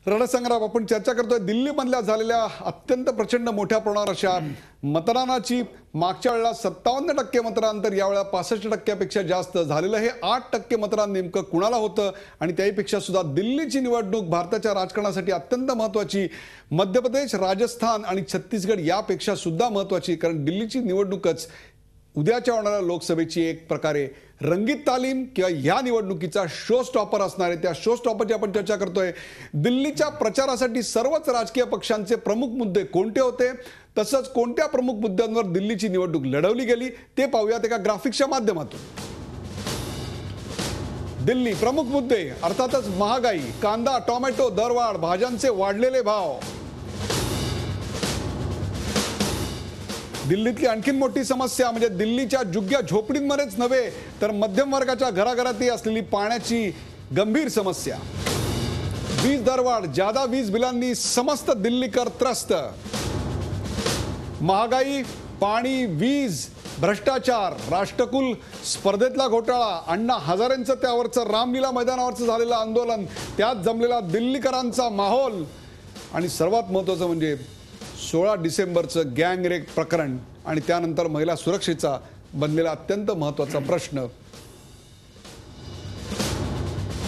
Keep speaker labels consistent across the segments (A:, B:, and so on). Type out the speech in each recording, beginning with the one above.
A: रणसंग्राम आपण चर्चा करतोय दिल्लीमधल्या झालेल्या अत्यंत प्रचंड मोठ्या प्रमाणावर अशा मतदानाची मागच्या वेळेला 57% मतदान तर यावेळेला 65%पेक्षा जास्त झालेलं हे 8% मतदान नेमकं कुणाला होतं आणि त्याहीपेक्षा सुद्धा दिल्लीची निवडणूक भारताच्या राजकारणासाठी अत्यंत महत्त्वाची मध्य प्रदेश राजस्थान आणि छत्तीसगड यापेक्षा सुद्धा महत्त्वाची कारण दिल्लीची निवडणूकच उद्याच्या होणाऱ्या लोकसभेची एक प्रकारे रंगीत तालीम किंवा या निवडणुकीचा शो स्टॉपर असणार आहे। त्या शो स्टॉपरची आपण चर्चा करतोय। दिल्लीच्या प्रचारासाठी सर्वच राजकीय पक्षांचे प्रमुख मुद्दे कोणते होते तसंच कोणत्या प्रमुख मुद्द्यांवर दिल्लीची निवडणूक लढवली गेली ते पाहूयात एका ग्राफिक्सच्या माध्यमातून। दिल्ली प्रमुख मुद्दे अर्थातच महागाई, कांदा, टोमॅटो दरवाढ, भाज्यांचे वाढलेले भाव। दिल्लीतली आणखीन मोठी समस्या म्हणजे दिल्लीच्या जुग्या झोपडींमध्येच नव्हे तर मध्यम वर्गाच्या घराघरातही असलेली पाण्याची गंभीर समस्या। वीज दरवाढ, जादा वीज बिलांनी समस्त दिल्लीकर त्रस्त। महागाई, पाणी, वीज, भ्रष्टाचार, राष्ट्रकुल स्पर्धेतला घोटाळा, अण्णा हजारेंचं त्यावरचं रामलीला मैदानावरचं झालेलं आंदोलन, त्यात जमलेला दिल्लीकरांचा माहोल आणि सर्वात महत्त्वाचं म्हणजे 16 डिसेंबरचं गँगरेप प्रकरण आणि त्यानंतर महिला सुरक्षेचा बनलेला अत्यंत महत्त्वाचा प्रश्न।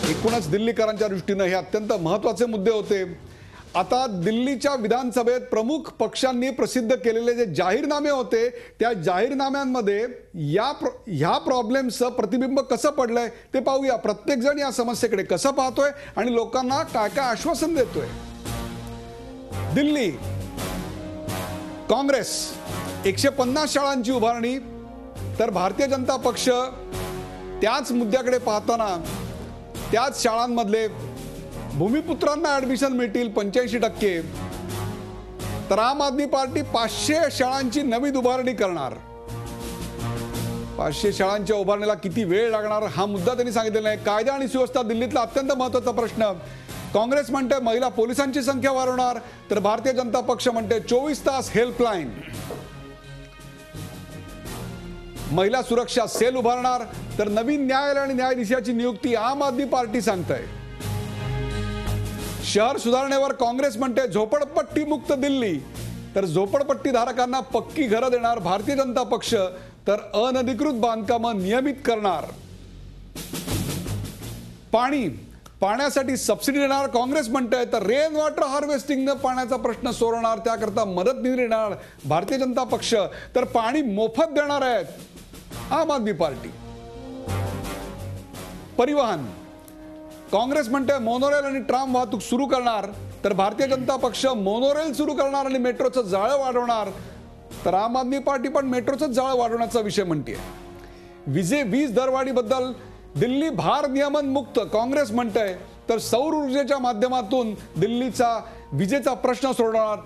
A: एकूणच दिल्लीकरांच्या दृष्टीने हे अत्यंत महत्त्वाचे मुद्दे होते। आता दिल्लीच्या विधानसभेत प्रमुख पक्षांनी प्रसिद्ध केलेले जे जाहीरनामे होते त्या जाहीरनाम्यांमध्ये ह्या प्रॉब्लेम्सचं प्रतिबिंब कसं पडलंय ते पाहूया। प्रत्येक जण या समस्येकडे कसं पाहतोय आणि लोकांना काय काय आश्वासन देतोय। दिल्ली काँग्रेस 150 शाळांची उभारणी तर भारतीय जनता पक्ष त्याच मुद्द्याकडे पाहताना त्याच शाळांमधले भूमिपुत्रांना ऍडमिशन मिळतील 85%, तर आम आदमी पार्टी 500 शाळांची नवीन उभारणी करणार। 500 शाळांच्या उभारणीला किती वेळ लागणार हा मुद्दा त्यांनी सांगितलेला आहे। कायदा आणि सुव्यवस्था दिल्लीतला अत्यंत महत्त्वाचा प्रश्न। काँग्रेस म्हणते महिला पोलिसांची संख्या वाढवणार तर भारतीय जनता पक्ष म्हणते 24 तास हेल्पलाईन। महिला सुरक्षा सेल उभारणार तर नवीन न्यायालय आणि न्यायाधीशाची नियुक्ती आम आदमी पार्टी सांगते। शहर सुधारणेवर काँग्रेस म्हणते झोपडपट्टी मुक्त दिल्ली तर झोपडपट्टी धारकांना पक्की घरं देणार भारतीय जनता पक्ष तर अनधिकृत बांधकामं नियमित करणार। पाण्यासाठी सबसिडी देणार काँग्रेस म्हणते तर रेन वॉटर हार्वेस्टिंगने पाण्याचा प्रश्न सोडवणार त्याकरता मदत निधी देणार भारतीय जनता पक्ष तर पाणी मोफत देणार आहेत आम आदमी पार्टी। परिवहन काँग्रेस म्हणते मोनोरेल आणि ट्राम वाहतूक सुरू करणार तर भारतीय जनता पक्ष मोनोरेल सुरू करणार आणि मेट्रोचं जाळं वाढवणार तर आम आदमी पार्टी पण मेट्रोचं जाळं वाढवण्याचा विषय म्हणते। वीज दरवाढीबद्दल दिल्ली भार नियमन मुक्त काँग्रेस म्हणते तर सौर ऊर्जेच्या माध्यमातून दिल्लीचा विजेचा प्रश्न सोडवणार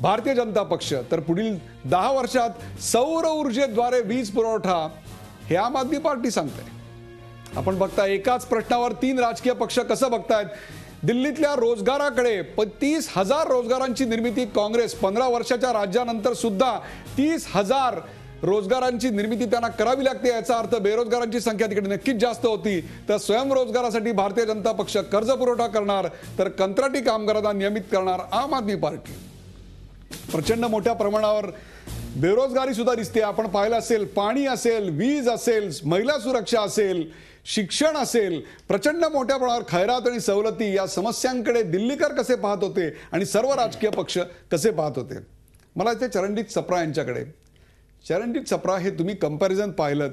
A: भारतीय जनता पक्ष तर पुढील 10 वर्षात सौर ऊर्जेद्वारे वीज पुरवठा हे आम आदमी पार्टी सांगते। आपण बघता एकाच प्रश्नावर 3 राजकीय पक्ष कसं बघतायत। दिल्लीतल्या रोजगाराकडे 30,000 रोजगारांची निर्मिती काँग्रेस 15 वर्षाच्या राज्यानंतर सुद्धा 30,000 रोजगारांची निर्मिती त्यांना करावी लागते याचा अर्थ बेरोजगारांची संख्या तिकडे नक्कीच जास्त होती। तर स्वयंरोजगारासाठी भारतीय जनता पक्ष कर्ज पुरवठा करणार तर कंत्राटी कामगारांना नियमित करणार आम आदमी पार्टी। प्रचंड मोठ्या प्रमाणावर बेरोजगारी सुद्धा दिसते। आपण पाहिलं असेल पाणी असेल, वीज असेल, महिला सुरक्षा असेल, शिक्षण असेल, प्रचंड मोठ्या प्रमाणावर खैरात आणि सवलती या समस्यांकडे दिल्लीकर कसे पाहत होते आणि सर्व राजकीय पक्ष कसे पाहत होते। मला इथे चरणजीत सप्रा यांच्याकडे। चरणजीत सप्रा हे तुम्ही कंपॅरिझन पाहिलं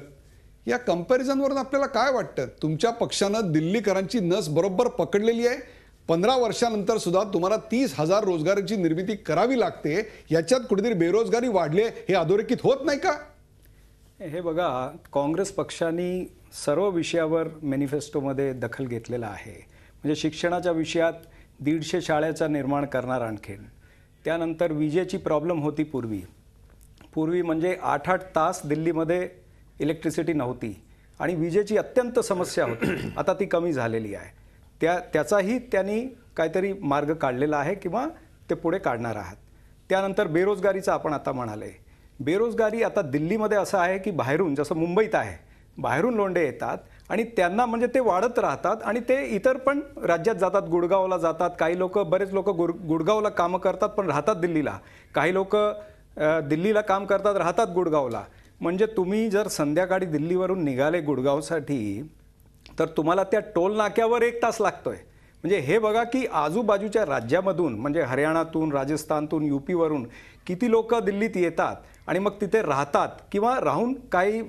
A: या कंपॅरिझनवरून आपल्याला काय वाटतं तुमच्या पक्षानं दिल्लीकरांची नस बरोबर पकडलेली आहे। 15 वर्षानंतर सुद्धा तुम्हाला 30,000 रोजगारांची निर्मिती करावी लागते याच्यात कुठेतरी बेरोजगारी वाढले हे अधोरेखित होत नाही का?
B: हे बघा काँग्रेस पक्षाने सर्व विषयावर मॅनिफेस्टोमध्ये दखल घेतलेला आहे। म्हणजे शिक्षणाच्या विषयात 150 शाळेचा निर्माण करणार आणखीन। त्यानंतर विजेची प्रॉब्लेम होती पूर्वी म्हणजे 8-8 तास दिल्लीमध्ये इलेक्ट्रिसिटी नव्हती आणि विजेची अत्यंत समस्या होती। आता ती कमी झालेली आहे। त्याचाही त्यांनी काहीतरी मार्ग काढलेला आहे किंवा ते पुढे काढणार आहात। त्यानंतर बेरोजगारीचा आपण आता म्हणाले बेरोजगारी आता दिल्लीमध्ये असं आहे की बाहेरून जसं मुंबईत आहे बाहेरून लोंढे येतात आणि त्यांना म्हणजे ते वाढत राहतात आणि ते इतर पण राज्यात जातात, गुडगावला जातात. काही लोक, बरेच लोक गुडगावला कामं करतात पण राहतात दिल्लीला. काही लोक दिल्लीला काम करतात, राहतात गुडगावला. म्हणजे तुम्ही जर संध्याकाळी दिल्लीवरून निघाले गुडगावसाठी तर तुम्हाला त्या टोल नाक्यावर 1 तास लागतोय. म्हणजे हे बघा की आजूबाजूच्या राज्यामधून म्हणजे हरियाणातून, राजस्थानतून, यूपीवरून किती लोक दिल्लीत येतात आणि मग तिथे राहतात किंवा राहून काही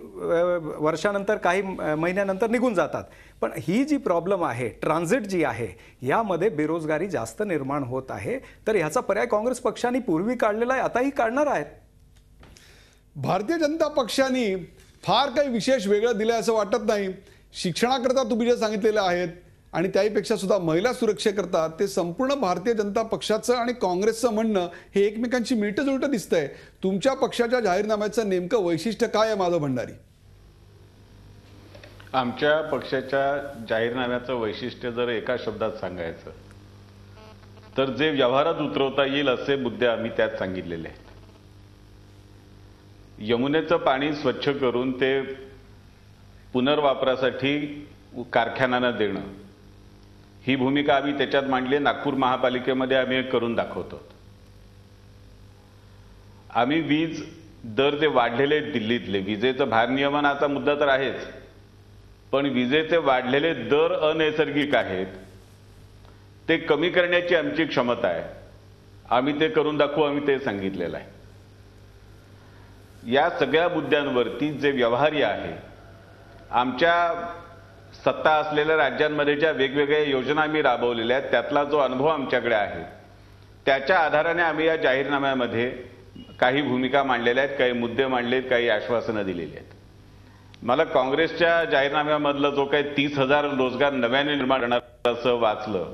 B: वर्षानंतर, काही महिन्यानंतर निघून जातात. पण ही जी प्रॉब्लेम आहे, ट्रान्झिट जी आहे, यामध्ये बेरोजगारी जास्त निर्माण होत आहे. तर ह्याचा पर्याय काँग्रेस पक्षाने पूर्वी काढलेला आहे, आताही काढणार आहेत.
A: भारतीय जनता पक्षाने फार काही विशेष वेगळं दिलं असं वाटत नाही. शिक्षणाकरता तुम्ही जे सांगितलेलं आहेत आणि त्याहीपेक्षा सुद्धा महिला सुरक्षेकरता ते संपूर्ण भारतीय जनता पक्षाचं आणि काँग्रेसचं म्हणणं हे एकमेकांची मिळतं-जुळतं दिसतंय. तुमच्या पक्षाच्या जाहीरनाम्याचं नेमकं वैशिष्ट्य काय आहे माधव भंडारी?
C: आमच्या पक्षाच्या जाहीरनाम्याचं वैशिष्ट्य जर एका शब्दात सांगायचं तर जे व्यवहारात उतरवता येईल असे मुद्दे आम्ही त्यात सांगितलेले आहेत. यमुनेचं पाणी स्वच्छ करून ते पुनर्वापरासाठी कारखान्यांना देणं, ही भूमिका आम्ही त्याच्यात मांडली. नागपूर महापालिकेमध्ये आम्ही करून दाखवतो. आम्ही वीज दर जे वाढलेले दिल्लीतले विजेचं भारनियमनाचा मुद्दा तर आहेच, पण विजेचे वाढलेले दर अनैसर्गिक आहेत, ते कमी करण्याची आमची क्षमता आहे. आम्ही ते करून दाखवू, आम्ही ते सांगितलेलं आहे. या सगळ्या मुद्द्यांवरती जे व्यवहार्य आहे, आमच्या सत्ता असलेल्या राज्यांमध्ये ज्या वेगवेगळ्या योजना आम्ही राबवलेल्या आहेत त्यातला जो अनुभव आमच्याकडे आहे त्याच्या आधाराने आम्ही या जाहीरनाम्यामध्ये काही भूमिका मांडलेल्या आहेत, काही मुद्दे मांडलेत, काही आश्वासनं दिलेली आहेत. मला काँग्रेसच्या जाहीरनाम्यामधलं जो काही 30,000 रोजगार नव्याने निर्माण करणार असं वाचलं,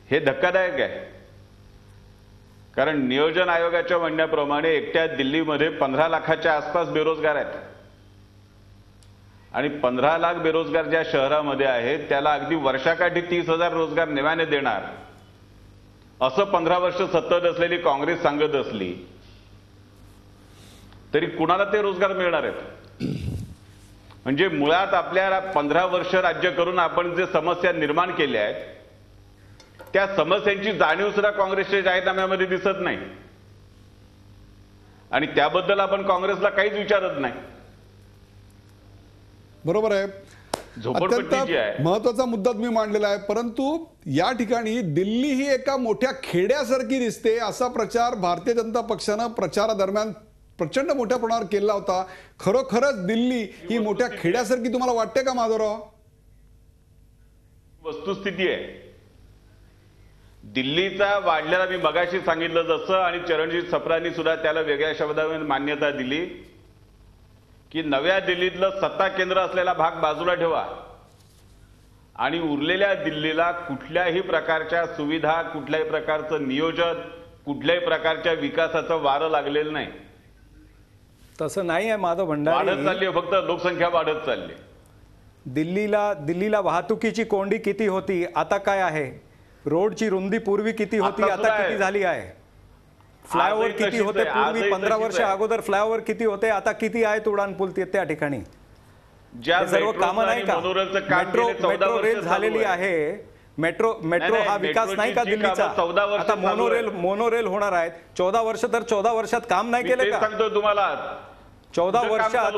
C: हे धक्कादायक आहे. कारण नियोजन आयोगाच्या म्हणण्याप्रमाणे एकट्या दिल्लीमध्ये 15 लाखाच्या आसपास बेरोजगार आहेत आणि 15 लाख बेरोजगार ज्या शहरामध्ये आहेत त्याला अगदी वर्षाकाठी 30,000 रोजगार नव्याने देणार असं 15 वर्ष सत्तेत असलेली काँग्रेस सांगत असली तरी कुणाला ते रोजगार मिळणार आहेत? म्हणजे मुळात आपल्याला 15 वर्ष राज्य करून आपण जे समस्या निर्माण केल्या आहेत त्या समस्यांची जाणीव सुद्धा काँग्रेसच्या जाहीरनाम्यामध्ये दिसत नाही आणि त्याबद्दल आपण काँग्रेसला काहीच विचारत नाही.
A: बरोबर आहे.
C: झोपडपट्टी जी आहे,
A: महत्वाचा मुद्दा तुम्ही मांडलेला आहे. परंतु या ठिकाणी दिल्ली ही एका मोठ्या खेड्यासारखी दिसते असा प्रचार भारतीय जनता पक्षानं प्रचारादरम्यान प्रचंड मोठ्या प्रमाणावर केला होता. खरोखरच दिल्ली ही मोठ्या खेड्यासारखी तुम्हाला वाटते का माधवराव?
C: वस्तुस्थिती आहे. दिल्लीचा वाढलेला, मी मगाशी सांगितलं जसं, आणि चरणजीत सप्रांनी सुद्धा त्याला वेगळ्या शब्दामध्ये मान्यता दिली की नव्या दिल्लीतलं सत्ता केंद्र असलेला भाग बाजूला ठेवा आणि उरलेल्या दिल्लीला कुठल्याही प्रकारच्या सुविधा, कुठल्याही प्रकारचं नियोजन, कुठल्याही प्रकारच्या विकासाचं वारं लागलेलं नाही.
B: तसं नाही आहे माधव भंडारी.
C: वाढत चालली, फक्त लोकसंख्या वाढत चालली.
B: दिल्लीला वाहतुकीची कोंडी किती होती, आता काय आहे? रोडची रुंदी पूर्वी किती होती, आता किती झाली आहे? फ्लायओव्हर किती होते पूर्वी, 15 वर्ष अगोदर फ्लायओव्हर किती होते, आता किती आहेत उड्डाणपूल त्या ठिकाणी? सर्व कामं नाही का? मेट्रो रेल झालेली आहे. मेट्रो हा विकास नाही का दिल्लीचा? आता मोनोरेल होणार आहेत. 14 वर्ष, तर 14 वर्षात काम नाही केले का?
C: सांगतो तुम्हाला,
B: 14 वर्षात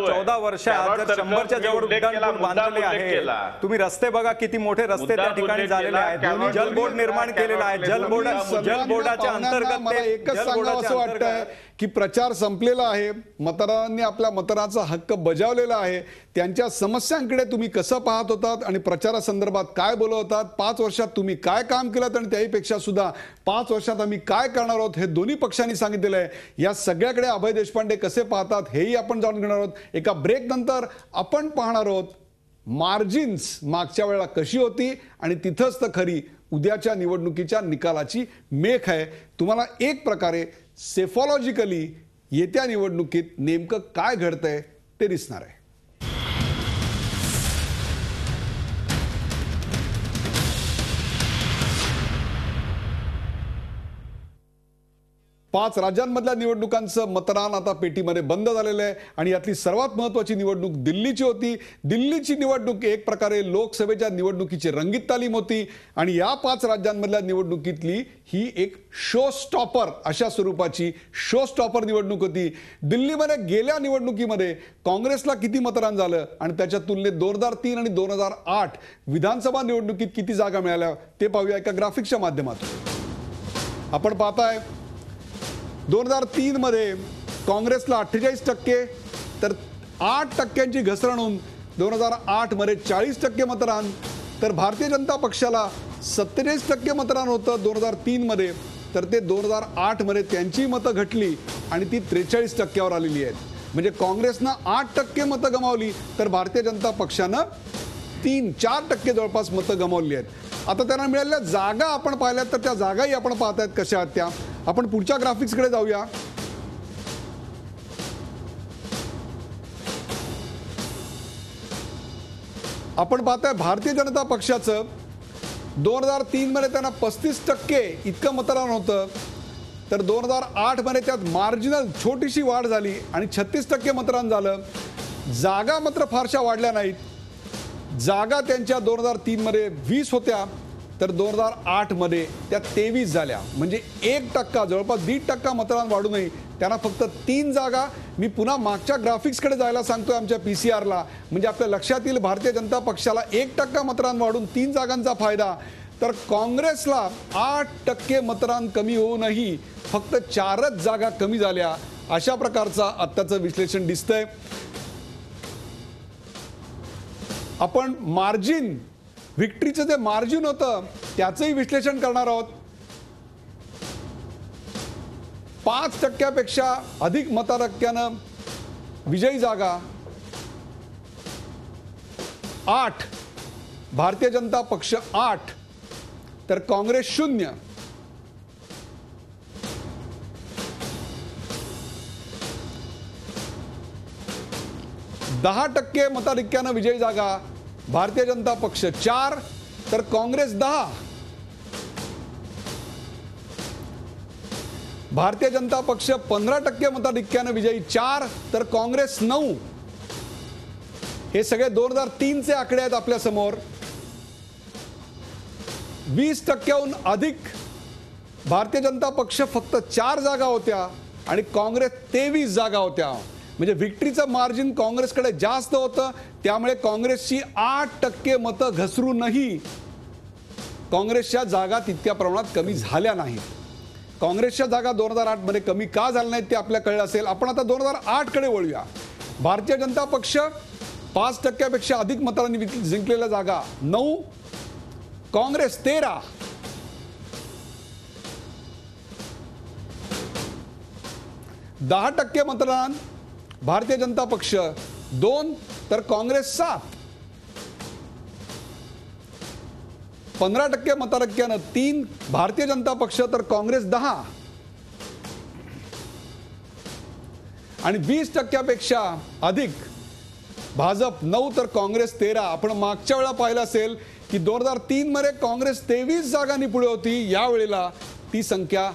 B: जर 100च्या जवळ उड्डाणपूल बांधलेले आहे. तुम्ही रस्ते बघा, किती मोठे रस्ते त्या ठिकाणी झालेले आहेत. जलबोर्ड निर्माण केलेला आहे. जलबोर्डाच्या अंतर्गत
A: मला एकच सांगावं असं वाटतंय की प्रचार संपलेला आहे. मतदारांनी आपल्या मतदानाचा हक्क बजावलेला आहे. त्यांच्या समस्यांकडे तुम्ही कसं पाहत होतात आणि प्रचारासंदर्भात काय बोलत होतात, 5 वर्षात तुम्ही काय काम केलं आणि त्याहीपेक्षा सुद्धा 5 वर्षात आम्ही काय करणार आहोत हे दोन्ही पक्षांनी सांगितलेलं आहे. या सगळ्याकडे अभय देशपांडे कसे पाहतात हेही आपण जाणून घेणार आहोत. एका ब्रेक नंतर आपण पाहणार आहोत मार्जिन्स मागच्या वेळेला कशी होती आणि तिथंच तर खरी उद्याच्या निवडणुकीच्या निकालाची मेख आहे. तुम्हाला एक प्रकारे सेफॉलॉजिकली येत्या निवडणुकीत नेमकं काय घडतंय ते दिसणार आहे. 5 राज्यांमधल्या निवडणुकांचं मतदान आता पेटीमध्ये बंद झालेलं आहे आणि यातली सर्वात महत्त्वाची निवडणूक दिल्लीची होती. दिल्लीची निवडणूक एक प्रकारे लोकसभेच्या निवडणुकीची रंगीत तालीम होती आणि या 5 राज्यांमधल्या निवडणुकीतली ही एक शो स्टॉपर अशा स्वरूपाची शो स्टॉपर निवडणूक होती. दिल्लीमध्ये गेल्या निवडणुकीमध्ये काँग्रेसला किती मतदान झालं आणि त्याच्या तुलनेत 2003 आणि 2008 विधानसभा निवडणुकीत किती जागा मिळाल्या ते पाहूया एका ग्राफिक्सच्या माध्यमातून. आपण पाहताय 2003 मध्ये काँग्रेसला 48% तर 8% घसरण होऊन 2008 मध्ये 40% मतदान, तर भारतीय जनता पक्षाला 47% मतदान होतं 2003 मध्ये, तर ते 2008 मध्ये त्यांची मतं घटली आणि ती 43% आलेली आहेत. म्हणजे काँग्रेसनं 8% मतं गमावली तर भारतीय जनता पक्षानं 3-4% जवळपास मतं गमावली आहेत. आता त्यांना मिळालेल्या जागा आपण पाहिल्यात तर त्या जागाही आपण पाहतायत कशा आहेत त्या. आपण पुढच्या ग्राफिक्सकडे जाऊया. आपण पाहताय भारतीय जनता पक्षाचं 2003 मध्ये त्यांना 35% इतकं मतदान होतं, तर 2008 मध्ये त्यात मार्जिनल छोटीशी वाढ झाली आणि 36% मतदान झालं. जागा मात्र फारशा वाढल्या नाहीत. जागा त्यांच्या 2003 मध्ये 20 होत्या तर 2008 मध्ये त्या 23 झाल्या. म्हणजे 1% जवळपास 1.5% मतदान वाढूनही त्यांना फक्त 3 जागा. मी पुन्हा मागच्या ग्राफिक्सकडे जायला सांगतोय आमच्या PCR ला, म्हणजे आपल्या लक्षात येईल भारतीय जनता पक्षाला 1% मतदान वाढून 3 जागांचा फायदा, तर काँग्रेसला 8% मतदान कमी होऊनही फक्त 4च जागा कमी झाल्या. अशा प्रकारचा आत्ताचं विश्लेषण दिसतंय. आपण मार्जिन व्हिक्ट्रीचं जे मार्जिन होतं त्याचंही विश्लेषण करणार आहोत. 5% अधिक मताधिक्यानं विजयी जागा 8, भारतीय जनता पक्ष 8 तर काँग्रेस 0. %10 मताधिक्यानं विजयी जागा भारतीय जनता पक्ष 4 तर काँग्रेस 10. भारतीय जनता पक्ष 15% मताधिक्यानं विजयी 4 तर काँग्रेस 9. हे सगळे 2003 चे आकडे आहेत आपल्या समोर. 20%हून अधिक भारतीय जनता पक्ष फक्त 4 जागा होत्या आणि काँग्रेस 23 जागा होत्या. म्हणजे व्हिक्ट्रीचं मार्जिन काँग्रेसकडे जास्त होतं, त्यामुळे काँग्रेसची 8% मतं घसरूनही काँग्रेसच्या जागा तितक्या प्रमाणात कमी झाल्या नाहीत. काँग्रेसच्या जागा 2008 मध्ये कमी का झाल्या नाहीत ते आपल्याला कळलं असेल. आपण आता 2008 कडे वळूया. भारतीय जनता पक्ष 5% पेक्षा अधिक मतांनी जिंकलेल्या जागा 9, काँग्रेस 13. %10 मतदान भारतीय जनता पक्ष 2 तर काँग्रेस 7. 15% मताधिक्यानं 3 भारतीय जनता पक्ष तर काँग्रेस 10. आणि 20% पेक्षा अधिक भाजप 9 तर काँग्रेस 13. आपण मागच्या वेळेला पाहिलं असेल की 2003 मध्ये काँग्रेस 23 जागांनी पुढे होती. यावेळेला ती संख्या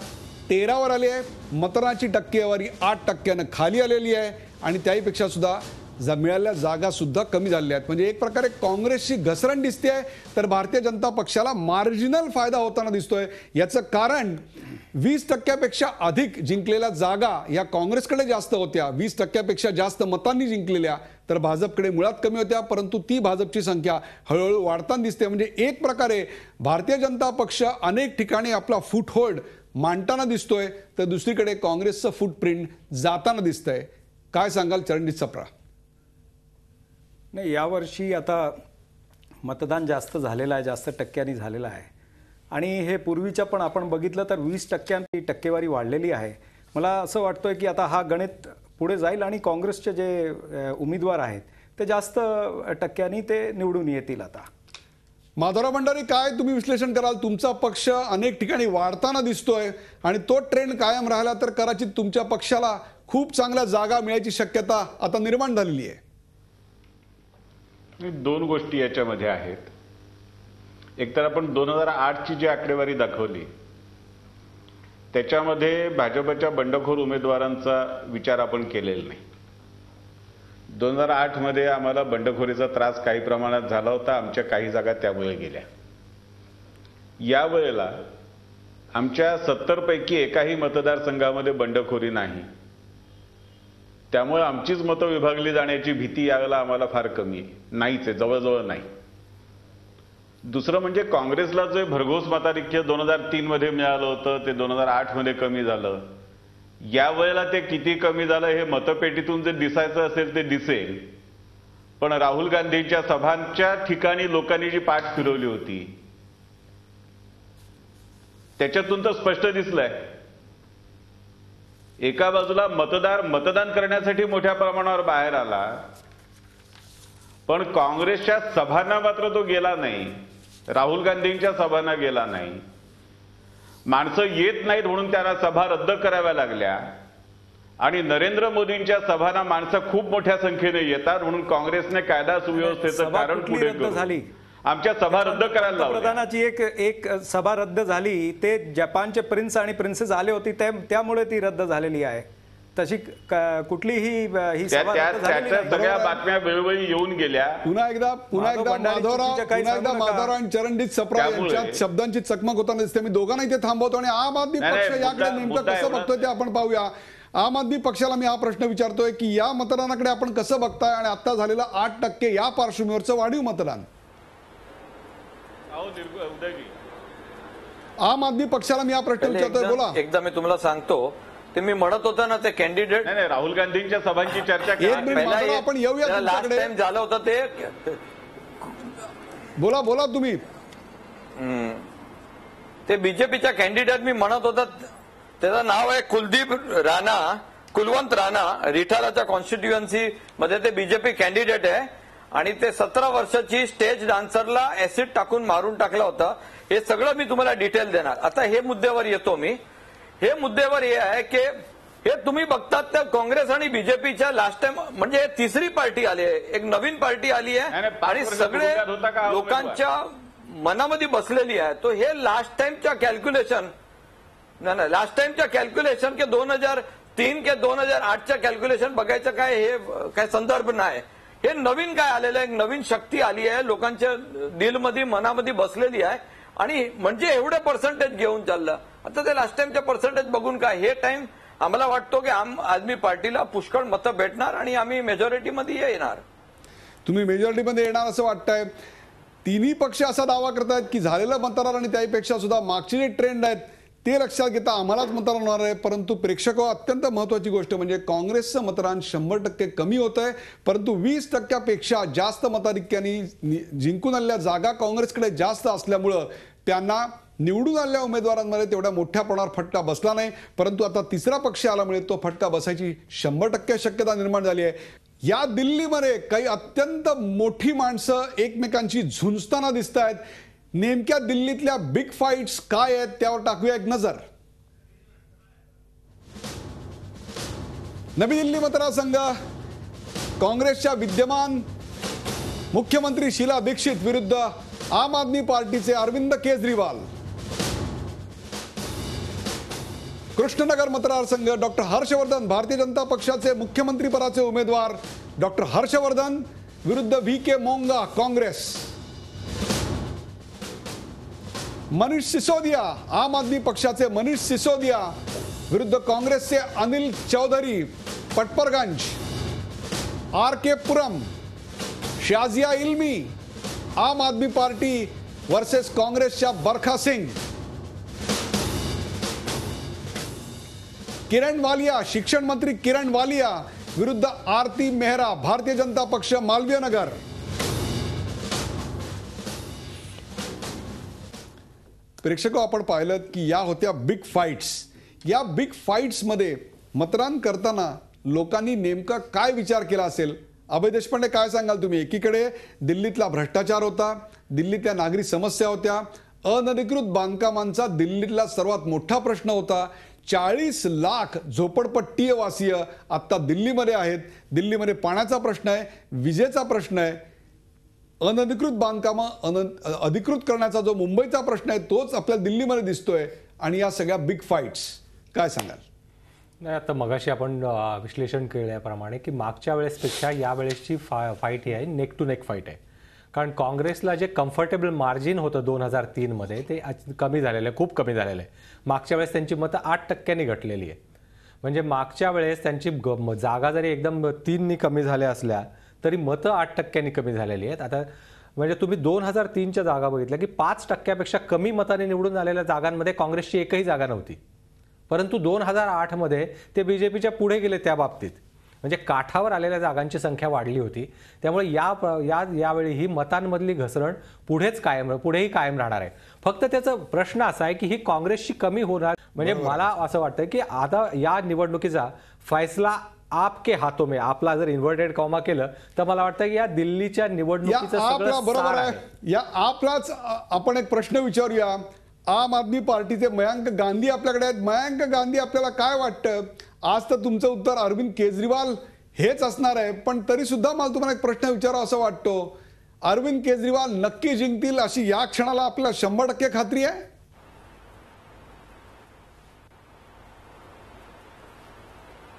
A: 13 वर आली आहे. मतदानाची टक्केवारी 8% खाली आलेली आहे आणि त्याहीपेक्षा सुद्धा मिळालेल्या जागा सुद्धा कमी झालेल्या आहेत. म्हणजे एक प्रकारे काँग्रेसची घसरण दिसते आहे तर भारतीय जनता पक्षाला मार्जिनल फायदा होताना दिसतोय. याचं कारण 20% पेक्षा अधिक जिंकलेल्या जागा या काँग्रेसकडे जास्त होत्या. 20% पेक्षा जास्त मतांनी जिंकलेल्या तर भाजपकडे मुळात कमी होत्या, परंतु ती भाजपची संख्या हळूहळू वाढताना दिसते. म्हणजे एक प्रकारे भारतीय जनता पक्ष अनेक ठिकाणी आपला फूटहोल्ड मांडताना दिसतोय तर दुसरीकडे काँग्रेसचं फूटप्रिंट जाताना दिसतंय. काय सांगाल चरणजित सप्रा?
B: नाही, यावर्षी आता मतदान जास्त झालेलं आहे, जास्त टक्क्यांनी झालेलं आहे आणि हे पूर्वीच्या पण आपण बघितलं तर 20% टक्केवारी वाढलेली आहे. मला असं वाटतंय की आता हा गणित पुढे जाईल आणि काँग्रेसचे जे उमेदवार आहेत ते जास्त टक्क्यांनी ते निवडून येतील. आता
A: माधवराव भंडारी, काय तुम्ही विश्लेषण कराल? तुमचा पक्ष अनेक ठिकाणी वाढताना दिसतोय आणि तो ट्रेंड कायम राहिला तर कदाचित तुमच्या पक्षाला खूप चांगल्या जागा मिळायची शक्यता आता निर्माण झालेली आहे.
C: 2 गोष्टी याच्यामध्ये आहेत. एकतर आपण 2008 ची जी आकडेवारी दाखवली त्याच्यामध्ये भाजपच्या बंडखोर उमेदवारांचा विचार आपण केलेला नाही. 2008 मध्ये आम्हाला बंडखोरीचा त्रास काही प्रमाणात झाला होता. आमच्या काही जागा त्यामुळे गेल्या. यावेळेला आमच्या 70 पैकी एकाही मतदारसंघामध्ये बंडखोरी नाही. त्यामुळे आमचीच मतं विभागली जाण्याची भीती यावेळेला आम्हाला फार कमी आहे. नाहीच आहे, जवळजवळ नाही. दुसरं म्हणजे काँग्रेसला जे भरघोस मताधिक्य 2003 मध्ये मिळालं होतं ते 2008 मध्ये कमी झालं. यावेळेला ते किती कमी झालं हे मतपेटीतून जे दिसायचं असेल ते दिसेल. पण राहुल गांधींच्या सभांच्या ठिकाणी लोकांनी जी पाठ फिरवली होती त्याच्यातून तर स्पष्ट दिसलंय. एका बाजूला मतदान करण्यासाठी मोठ्या प्रमाणावर बाहेर आला, पण काँग्रेसच्या सभांना मात्र तो गेला नाही. राहुल गांधींच्या सभांना गेला नाही. माणसं येत नाहीत म्हणून त्यांना सभा रद्द कराव्या लागल्या आणि नरेंद्र मोदींच्या सभांना माणसं खूप मोठ्या संख्येने येतात म्हणून काँग्रेसने कायदा सुव्यवस्थेचं कारण पुढे
B: झाली.
C: आमच्या सभा रद्द करायला लावल्या.
B: प्रधानाची एक सभा रद्द झाली. ते जपानचे प्रिन्स आणि प्रिन्सेस आले होते त्यामुळे ती रद्द झालेली आहे. तशी कुठलीही ही सभा रद्द झालेली
C: त्याच्या
B: नाही.
C: सगळ्या बातम्या वेळोवेळी येऊन गेल्या.
A: पुन्हा एकदा माधवराव आणि चरणजित सप्रा यांच्यात शब्दांची चकमक होताना दिसते. मी दोघांना इथे थांबवतो आणि आम आदमी पक्ष याकडे नेमकं कसं बघतोय ते आपण पाहूया. आम आदमी पक्षाला मी हा प्रश्न विचारतोय की या मतदानाकडे आपण कसं बघताय आणि आता झालेलं 8% या पार्श्वभूमीवरचं वाढीव मतदान. आम आदमी पक्षाला मी हा प्रश्न विचारतोय. बोला.
D: एकदा मी तुम्हाला सांगतो ते मी म्हणत होतो ना ते कॅन्डिडेट
C: नाही राहुल गांधींच्या सभांची चर्चा
A: आपण येऊया
D: लास्ट टाइम झालं होतं
A: बोला तुम्ही.
D: ते बीजेपीच्या कॅन्डिडेट मी म्हणत होता त्याचं नाव आहे कुलवंत राणा. रिठाराच्या कॉन्स्टिट्युएन्सी मध्ये ते बीजेपी कॅन्डिडेट आहे आणि ते 17 वर्षाची स्टेज डान्सरला ऍसिड टाकून मारून टाकलं होतं. हे सगळं मी तुम्हाला डिटेल देणार. आता हे मुद्द्यावर येतो मी. हे मुद्द्यावर हे आहे की हे तुम्ही बघतात तर काँग्रेस आणि बीजेपीच्या लास्ट टाइम म्हणजे तिसरी पार्टी आली आहे, एक नवीन पार्टी आली आहे आणि सगळे लोकांच्या मनामध्ये बसलेली आहे. तो हे लास्ट टाइमच्या कॅल्क्युलेशन लास्ट टाइमच्या कॅल्क्युलेशन के 2003 के 2008च्या कॅल्क्युलेशन बघायचं काय हे काय संदर्भ नाही. हे नवीन काय आलेलं आहे, एक नवीन शक्ती आली आहे लोकांच्या दिलमध्ये मनामध्ये बसलेली आहे आणि म्हणजे एवढे पर्सेंटेज घेऊन चाललं. आता ते लास्ट टाइमच्या पर्सेंटेज बघून काय हे टाइम आम्हाला वाटतो की आम आदमी पार्टीला पुष्कळ मतं भेटणार आणि आम्ही मेजॉरिटीमध्ये येणार.
A: तुम्ही मेजॉरिटीमध्ये येणार असं वाटतंय. तिन्ही पक्ष असा दावा करतायत की झालेलं मतदार आणि त्यापेक्षा सुद्धा मागचे जे ट्रेंड आहेत ते लक्षात घेता आम्हालाच मतदान होणार आहे. परंतु प्रेक्षक अत्यंत महत्वाची गोष्ट म्हणजे काँग्रेसचं मतदान 100% कमी होत आहे, परंतु 20%पेक्षा जास्त मताधिक्याने जिंकून आलेल्या जागा काँग्रेसकडे जास्त असल्यामुळं त्यांना निवडून आलेल्या उमेदवारांमध्ये तेवढ्या मोठ्या प्रमाणावर फटका बसला नाही. परंतु आता तिसरा पक्ष आल्यामुळे तो फटका बसायची 100% शक्यता निर्माण झाली आहे. या दिल्लीमध्ये काही अत्यंत मोठी माणसं एकमेकांची झुंजताना दिसत आहेत. नेमक्या दिल्लीतल्या बिग फाईट्स काय आहेत त्यावर टाकूया एक नजर. नवी दिल्ली मतदारसंघ काँग्रेसच्या विद्यमान मुख्यमंत्री शीला दीक्षित विरुद्ध आम आदमी पार्टीचे अरविंद केजरीवाल. कृष्णनगर मतदारसंघ डॉक्टर हर्षवर्धन भारतीय जनता पक्षाचे मुख्यमंत्री पदाचे उमेदवार डॉक्टर हर्षवर्धन विरुद्ध VK मोंगा काँग्रेस. मनीष सिसोदिया आम आदमी पक्षाचे मनीष सिसोदिया विरुद्ध काँग्रेसचे अनिल चौधरी पटपरगंज. RK पुरम शाजिया इल्मी आम आदमी पार्टी वर्सेस काँग्रेसच्या बरखा सिंग. किरण वालिया शिक्षण मंत्री किरण वालिया विरुद्ध आरती मेहरा भारतीय जनता पक्ष मालवीय नगर. प्रेक्षक आपण पाहिलं की या होत्या बिग फाईट्स. या बिग फाईट्स मध्ये मतदान करताना लोकांनी नेमका काय विचार केला असेल. अभय देशपांडे काय सांगाल तुम्ही. एकीकडे दिल्लीतला भ्रष्टाचार होता, दिल्लीतल्या नागरी समस्या होत्या, अनधिकृत बांधकामांचा दिल्लीतला सर्वात मोठा प्रश्न होता. 40 लाख झोपडपट्टीय वासीय आता दिल्लीमध्ये आहेत. दिल्लीमध्ये पाण्याचा प्रश्न आहे, विजेचा प्रश्न आहे, अनधिकृत बांधकामं अधिकृत करण्याचा जो मुंबईचा प्रश्न आहे तोच आपल्या दिल्लीमध्ये दिसतोय. आणि या सगळ्या बिग फाईट्स काय सांगाल?
E: नाही, आता मगाशी आपण विश्लेषण केल्याप्रमाणे की मागच्या वेळेसपेक्षा या वेळेसची फाईट ही आहे, नेक टू नेक फाईट आहे. कारण काँग्रेसला जे कम्फर्टेबल मार्जिन होतं 2003 ते कमी झालेलं आहे, खूप कमी झालेलं आहे. मागच्या वेळेस त्यांची मतं 8% घटलेली आहेत. म्हणजे मागच्या वेळेस त्यांची जागा जरी एकदम 3 कमी झाल्या असल्या तरी मतं 8% कमी झालेली आहेत. आता म्हणजे तुम्ही 2003च्या जागा बघितल्या की 5%पेक्षा कमी मताने निवडून आलेल्या जागांमध्ये काँग्रेसची एकही जागा नव्हती. परंतु 2008 ते बीजेपीच्या पुढे गेले त्या बाबतीत. म्हणजे काठावर आलेल्या जागांची संख्या वाढली होती. त्यामुळे यावेळी ही मतांमधली घसरण पुढेही कायम राहणार आहे. फक्त त्याचा प्रश्न असा आहे की ही काँग्रेसची कमी होणार. म्हणजे मला असं वाटतं की आता या निवडणुकीचा फैसला आपके हातों में, आपला जर इन्व्हर्टेड कॉमा केलं तर मला वाटतं की या दिल्लीच्या निवडणुकीचं सगळं
A: बरोबर
E: सार
A: आहे.
E: आहे.
A: या आपलाच आपण एक प्रश्न विचारूया. आम आदमी पार्टीचे मयांक गांधी आपल्याकडे आहेत. मयांक गांधी, आपल्याला काय वाटतं? आज तर तुमचं उत्तर अरविंद केजरीवाल हेच असणार आहे, पण तरी सुद्धा मला तुम्हाला एक प्रश्न विचारावा असं वाटतो. अरविंद केजरीवाल नक्की जिंकतील अशी या क्षणाला आपल्याला 100% खात्री आहे?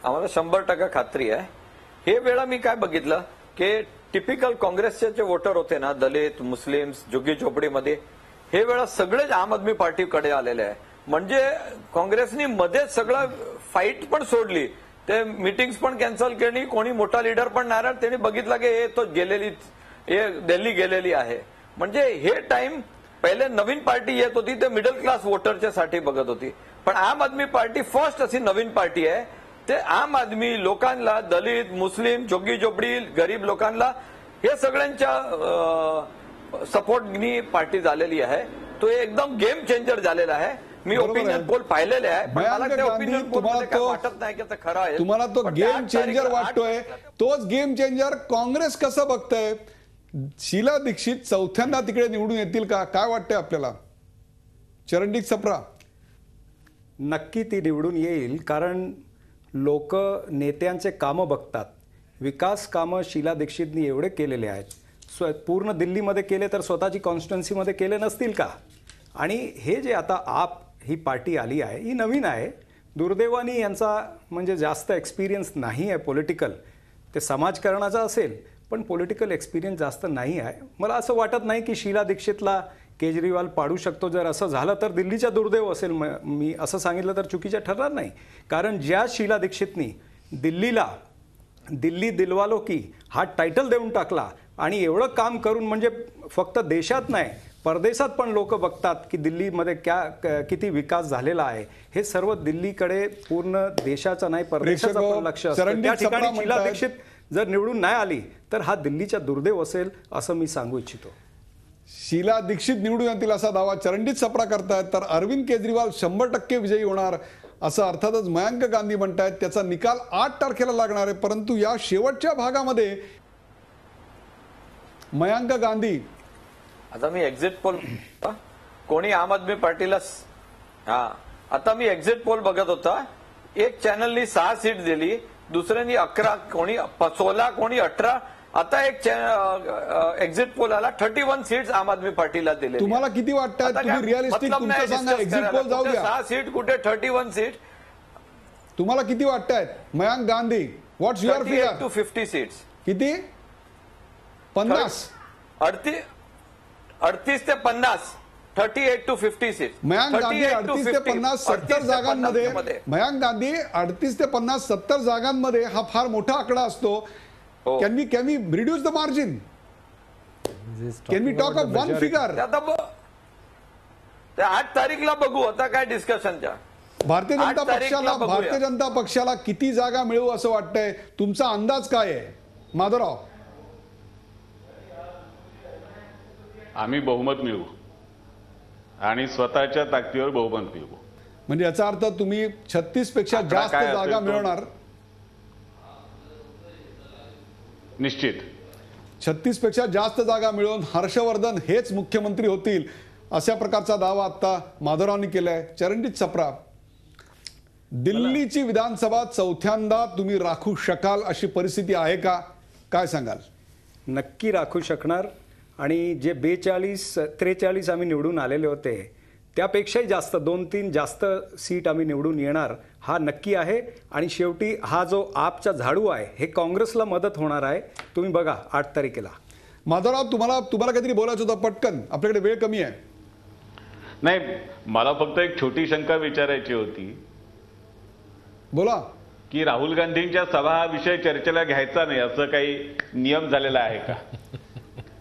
D: आम्हाला 100% खात्री आहे. हे वेळा मी काय बघितलं की टिपिकल काँग्रेसचे जे वोटर होते ना, दलित, मुस्लिम, झुग्गी झोपडीमध्ये, हे वेळा सगळेच आम आदमी पार्टीकडे आलेले आहे. म्हणजे काँग्रेसनी मध्येच सगळं फाईट पण सोडली, ते मीटिंग्स पण कॅन्सल केली. कोणी मोठा लीडर पण नाही राहिला. त्यांनी बघितलं की हे तो दिल्ली गेलेली आहे. म्हणजे हे टाइम पहिले नवीन पार्टी येत होती ते मिडल क्लास वोटरच्या साठी बघत होती, पण आम आदमी पार्टी फर्स्ट अशी नवीन पार्टी आहे. ते आम आदमी लोकांना, दलित, मुस्लिम, झोग्गी झोपडी, गरीब लोकांना, हे सगळ्यांच्या सपोर्टनी पार्टी झालेली आहे. तो एकदम गेम चेंजर झालेला आहे. मी ओपिनियन पोल पाहिलेले आहे, पण मला ते ओपिनियन पोल वाटत नाही की ते खरं आहे.
A: तुम्हाला तो गेम चेंजर वाटतोय. तोच गेम चेंजर काँग्रेस कसं बघतंय? शीला दीक्षित चौथ्यांदा तिकडे निवडून येतील का? काय वाटतंय आपल्याला? चरणजीत सप्रा.
B: नक्की ती निवडून येईल, कारण लोक नेत्यांचे कामं बघतात. विकास कामं शीला दीक्षितनी एवढे केलेले आहेत. पूर्ण दिल्लीमध्ये केले तर स्वतःची कॉन्स्टिट्युन्सीमध्ये केले नसतील का? आणि हे जे आता आप ही पार्टी आली आहे ही नवीन आहे. दुर्दैवाने यांचा म्हणजे जास्त एक्सपिरियन्स नाही आहे पॉलिटिकल. ते समाजकारणाचा असेल पण पॉलिटिकल एक्सपिरियन्स जास्त नाही आहे. मला असं वाटत नाही की शीला दीक्षितला केजरीवाल पाडू शकतो. जर असं झालं तर दिल्लीचा दुर्दैव असेल. मी असं सांगितलं तर चुकीचं ठरणार नाही, कारण ज्या शीला दीक्षितनी दिल्लीला दिल्ली दिलवालो की हा टायटल देऊन टाकला आणि एवढं काम करून, म्हणजे फक्त देशात नाही परदेशात पण लोक बघतात की दिल्लीमध्ये किती विकास झालेला आहे. हे सर्व दिल्लीकडे, पूर्ण देशाचं नाही परदेशाचं पण लक्ष असतं. त्या ठिकाणी शीला दीक्षित जर निवडून नाही आली तर हा दिल्लीचा दुर्दैव असेल असं मी सांगू इच्छितो.
A: शीला दीक्षित निवडून येतील असा दावा चरणजीत सप्रा करतायत, तर अरविंद केजरीवाल 100% विजयी होणार असं अर्थातच मयांक गांधी म्हणतायत. त्याचा निकाल 8 तारखेला लागणार आहे. परंतु या शेवटच्या भागामध्ये मयांक गांधी,
D: आता मी एक्झिट पोल, कोणी आम आदमी पार्टीला, आता मी एक्झिट पोल बघत होता. एक चॅनलनी 6 सीट दिली, दुसऱ्यांनी 11, कोणी 16, कोणी 18. आता एक एक्झिट पोल आला 31 सीट्स आम आदमी पार्टीला दिले.
A: तुम्हाला किती वाटतात? तुम्ही रिअलिस्टिक तुमचं सांगा. एक्झिट पोल जाऊ द्या.
D: 6 सीट कुठे 31 सीट.
A: तुम्हाला किती वाटतायत? मयांक गांधी, व्हॉट्स युअर फिगर?
D: 38 to 50 seats.
A: किती? 50?
D: 38 ते 50. 38 to 50 सीट.
A: मयांक गांधी 38 ते 50, 70 जागांमध्ये. मयांक गांधी 38 ते 50, 70 जागांमध्ये हा फार मोठा आकडा असतो. Can we reduce the margin? Can we talk of one figure?
D: आता 8 तारीखला बघू. आता काय डिस्कशनच्या.
A: भारतीय जनता पक्षाला किती जागा मिळू असं वाटतंय? तुमचा अंदाज काय आहे माधवराव?
C: आम्ही बहुमत मिळवू आणि स्वतःच्या ताकदीवर बहुमत मिळवू.
A: म्हणजे याचा अर्थ तुम्ही 36 पेक्षा जास्त जागा मिळवणार?
C: निश्चित
A: 36 पेक्षा जास्त जागा मिळवून हर्षवर्धन हेच मुख्यमंत्री होतील अशा प्रकारचा दावा आता माधवरावांनी केलाय. चरणजीत सप्रा, दिल्लीची विधानसभा चौथ्यांदा तुम्ही राखू शकाल अशी परिस्थिती आहे का? काय सांगाल?
B: नक्की राखू शकणार. आणि जे 42-43 आम्ही निवडून आलेले होते त्यापेक्षाही जास्त 2-3 जास्त सीट आम्ही निवडून येणार हा नक्की आहे. आणि शेवटी हा जो आपचा झाडू आहे हे काँग्रेसला मदत होणार आहे. तुम्ही बघा 8 तारखेला.
A: माधवराव, तुम्हाला काहीतरी बोलायचं होतं पटकन, आपल्याकडे वेळ कमी आहे.
C: नाही, मला फक्त एक छोटी शंका विचारायची होती
A: बोला.
C: की राहुल गांधींच्या सभा हा विषय चर्चेला घ्यायचा नाही असं काही नियम झालेला आहे का?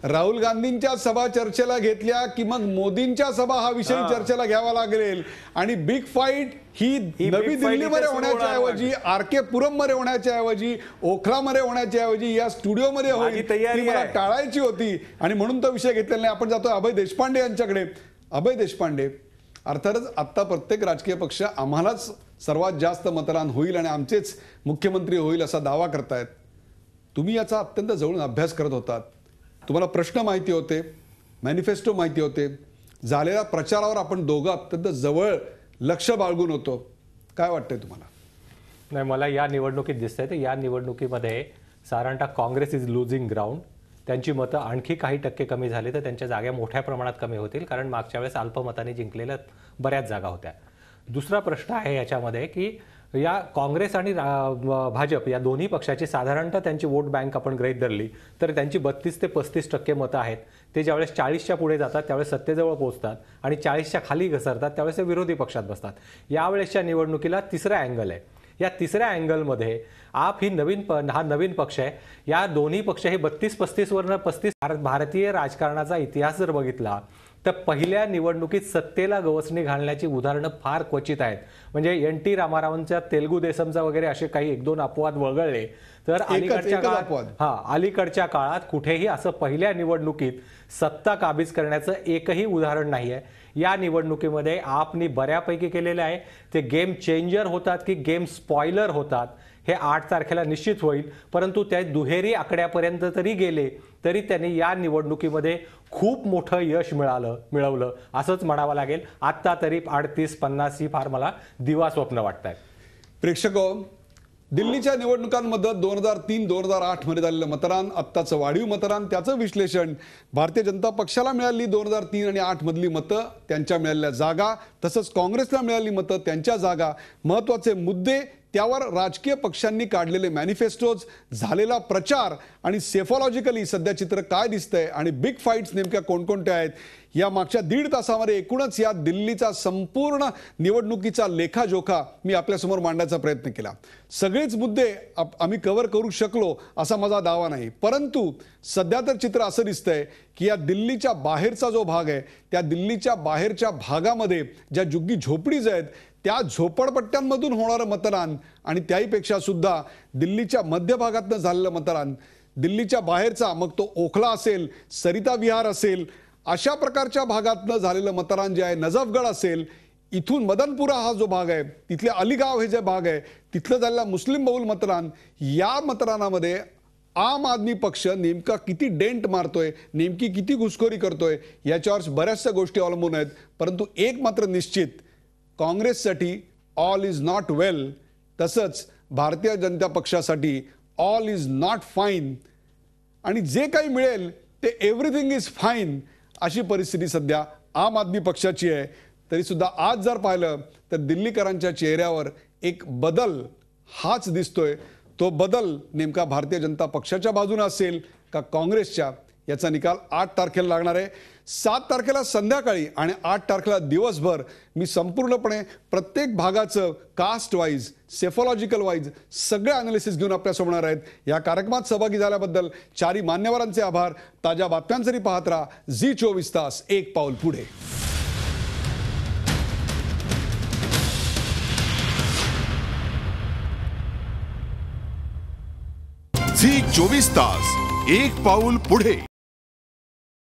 A: राहुल गांधींच्या सभा चर्चेला घेतल्या की मग मोदींच्या सभा हा विषय चर्चेला घ्यावा लागेल. आणि बिग फाईट ही नवी दिल्लीमध्ये होण्याच्या ऐवजी आर.के. पुरममध्ये होण्याच्या ऐवजी ओखलामध्ये होण्याच्या ऐवजी या स्टुडिओमध्ये होईल, ती मला टाळायची होती आणि म्हणून तो विषय घेतलेला नाही. आपण जातो अभय देशपांडे यांच्याकडे. अभय देशपांडे, अर्थातच आता प्रत्येक राजकीय पक्ष आम्हालाच सर्वात जास्त मतदान होईल आणि आमचेच मुख्यमंत्री होईल असा दावा करतायत. तुम्ही याचा अत्यंत जवळून अभ्यास करत होतात, तुम्हाला प्रश्न माहिती होते, मॅनिफेस्टो माहिती होते, झालेल्या प्रचारावर आपण दोघं अत्यंत जवळ लक्ष बाळगून होतो. काय वाटतंय तुम्हाला?
E: नाही, मला या निवडणुकीत दिसतंय तर या निवडणुकीमध्ये साधारणतः काँग्रेस इज लुझिंग ग्राउंड. त्यांची मतं आणखी काही टक्के कमी झाली तर त्यांच्या जागा मोठ्या प्रमाणात कमी होतील, कारण मागच्या वेळेस अल्पमताने जिंकलेल्या बऱ्याच जागा होत्या. दुसरा प्रश्न आहे याच्यामध्ये की या काँग्रेस आणि भाजप या दोन्ही पक्षाची साधारणतः त्यांची वोट बँक आपण गृहीत धरली तर त्यांची 32 ते 35% मतं आहेत. ते ज्यावेळेस 40च्या पुढे जातात त्यावेळेस सत्तेजवळ पोहोचतात आणि 40च्या खाली घसरतात त्यावेळेस ते विरोधी पक्षात बसतात. यावेळेसच्या निवडणुकीला तिसरा अँगल आहे. या तिसऱ्या अँगलमध्ये आप ही हा नवीन पक्ष आहे. या दोन्ही पक्ष हे 32-35 वरनं 35. भारतीय राजकारणाचा इतिहास जर बघितला तर पहिल्या निवडणुकीत सत्तेला गवसणी घालण्याची उदाहरणं फार क्वचित आहेत. म्हणजे NT रामारावांच्या तेलुगू देसमचा वगैरे असे काही 1-2 अपवाद वगळले तर अलीकडच्या काळात कुठेही असं पहिल्या निवडणुकीत सत्ता काबीज करण्याचं एकही उदाहरण नाही आहे. या निवडणुकीमध्ये आपनी बऱ्यापैकी केलेलं आहे. ते गेम चेंजर होतात की गेम स्पॉइलर होतात हे 8 तारखेला निश्चित होईल. परंतु त्या दुहेरी आकड्यापर्यंत तरी गेले तरी त्यांनी या निवडणुकीमध्ये खूप मोठं यश मिळवलं असंच म्हणावं लागेल. आत्ता तरी 38-50 ही फार मला दिवा स्वप्न वाटत आहे.
A: प्रेक्षको, दिल्लीच्या निवडणुकांमध्ये 2003-2008 मध्ये झालेलं मतदान, आत्ताचं वाढीव मतदान, त्याचं विश्लेषण, भारतीय जनता पक्षाला मिळाली 2003 आणि 2008 मधली मतं, त्यांच्या मिळालेल्या जागा, तसंच काँग्रेसला मिळाली मतं, त्यांच्या जागा, महत्त्वाचे मुद्दे, त्यावर राजकीय पक्षांनी काढलेले मॅनिफेस्टोज, झालेला प्रचार आणि सेफॉलॉजिकली सध्या चित्र काय दिसतंय आणि बिग फाईट्स नेमक्या कोणकोणत्या आहेत, या मागच्या 1.5 तासामध्ये एकूणच या दिल्लीचा संपूर्ण निवडणुकीचा लेखाजोखा मी आपल्यासमोर मांडण्याचा प्रयत्न केला. सगळेच मुद्दे आम्ही कव्हर करू शकलो असा माझा दावा नाही, परंतु सध्या तर चित्र असं दिसतंय की या दिल्लीच्या बाहेरचा जो भाग आहे त्या दिल्लीच्या बाहेरच्या भागामध्ये ज्या झुग्गी झोपडीज आहेत त्या झोपडपट्ट्यांमधून होणारं मतदान आणि त्याहीपेक्षा सुद्धा दिल्लीच्या मध्यभागातनं झालेलं मतदान, दिल्लीच्या बाहेरचा, मग तो ओखला असेल, सरिता विहार असेल, अशा प्रकारच्या भागातनं झालेलं मतदान जे आहे, नजफगड असेल, इथून मदनपुरा हा जो भाग आहे, तिथले अलीगाव हे जे भाग आहे, तिथलं झालेलं मुस्लिम बहुल मतदान, या मतदानामध्ये आम आदमी पक्ष नेमका किती डेंट मारतोय, नेमकी किती घुसखोरी करतोय, याच्यावर बऱ्याचशा गोष्टी अवलंबून आहेत. परंतु एक मात्र निश्चित, काँग्रेससाठी ऑल इज नॉट वेल, तसंच भारतीय जनता पक्षासाठी ऑल इज नॉट फाईन, आणि जे काही मिळेल ते एव्हरीथिंग इज फाईन अशी परिस्थिती सध्या आम आदमी पक्षाची आहे. तरी सुद्धा आज जर पाहिलं तर दिल्लीकरांच्या चेहऱ्यावर एक बदल हाच दिसतोय. तो बदल नेमका भारतीय जनता पक्षाच्या बाजूने असेल का काँग्रेसच्या, याचा निकाल 8 तारखेला लागणार आहे. 7 तारखेला संध्याकाळी आणि 8 तारखेला दिवसभर मी संपूर्णपणे प्रत्येक भागाचं कास्ट वाईज, सेफॉलॉजिकल वाईज सगळे अनालिसिस घेऊन आपल्यासमोर येणार आहेत. या कार्यक्रमात सहभागी झाल्याबद्दल चारही मान्यवरांचे आभार. ताज्या बातम्यांसाठी पाहत राहा झी24 तास, एक पाऊल पुढे.
F: झी24 तास, एक पाऊल पुढे.